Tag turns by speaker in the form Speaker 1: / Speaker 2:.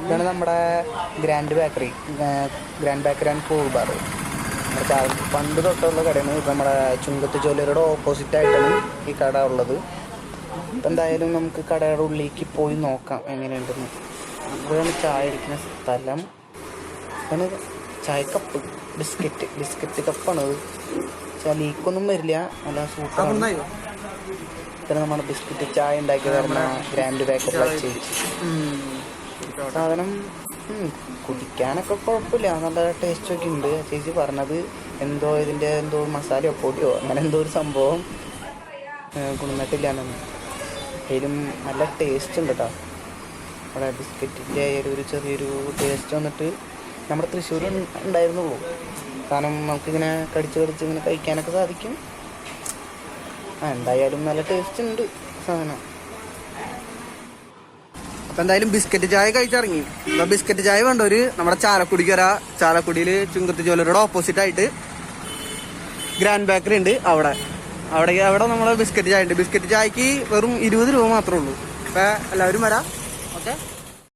Speaker 1: ഇതാണ് നമ്മുടെ grand bakery and cool bar. പണ്ട് തൊട്ടുള്ള കടയാണ്. ഇപ്പം നമ്മുടെ ചുങ്കത്ത് ജ്വല്ലറിയുടെ ഓപ്പോസിറ്റായിട്ടാണ് ഈ കട ഉള്ളത്. അപ്പം എന്തായാലും നമുക്ക് കടയുടെ ഉള്ളിലേക്ക് പോയി നോക്കാം എങ്ങനെയുണ്ടെന്ന്. ഇവിടെയാണ് ചായ ഇരിക്കുന്ന സ്ഥലം. ഇതാണ് ചായക്കപ്പ്, ബിസ്ക്കറ്റ് കപ്പാണത്. ലീക്കൊന്നും വരില്ല, നല്ല സൂപ്പറാണ്. ഇതാണ് നമ്മുടെ ബിസ്ക്കറ്റ് ചായ ഉണ്ടാക്കി തരുന്ന ഗ്രാൻഡ് ബേക്കറി ചേച്ചി. സാധനം കുടിക്കാനൊക്കെ കുഴപ്പമില്ല, നല്ല ടേസ്റ്റൊക്കെ ഉണ്ട്. ചേച്ചി പറഞ്ഞത് ഇതിൻ്റെ മസാലയോ പൊടിയോ അങ്ങനെ ഒരു സംഭവം കൊണ്ടുവന്നിട്ടില്ലാന്ന്. അതിലും നല്ല ടേസ്റ്റ് ഉണ്ട് കേട്ടോ. അവിടെ ബിസ്ക്കറ്റിൻ്റെ ഒരു ചെറിയൊരു ടേസ്റ്റ് വന്നിട്ട് നമ്മുടെ തൃശ്ശൂർ ഉണ്ടായിരുന്നുള്ളൂ. കാരണം നമുക്കിങ്ങനെ കടിച്ച് ഇങ്ങനെ കഴിക്കാനൊക്കെ സാധിക്കും. എന്തായാലും നല്ല ടേസ്റ്റ് ഉണ്ട് സാധനം. അപ്പം എന്തായാലും ബിസ്ക്കറ്റ് ചായ കഴിച്ചിറങ്ങി. അപ്പം ബിസ്ക്കറ്റ് ചായ വേണ്ടവര് നമ്മുടെ ചാലക്കുടിക്ക് വരാ. ചാലക്കുടിയിൽ ചുങ്കത്ത് ജ്വല്ലറിയുടെ ഓപ്പോസിറ്റായിട്ട് ഗ്രാൻഡ് ബേക്കറി ഉണ്ട്. അവിടെ നമ്മൾ ബിസ്ക്കറ്റ് ചായ ഉണ്ട്. ബിസ്ക്കറ്റ് ചായക്ക് വെറും 20 രൂപ മാത്രമേ ഉള്ളൂ. അപ്പം എല്ലാവരും വരാം. ഓക്കെ.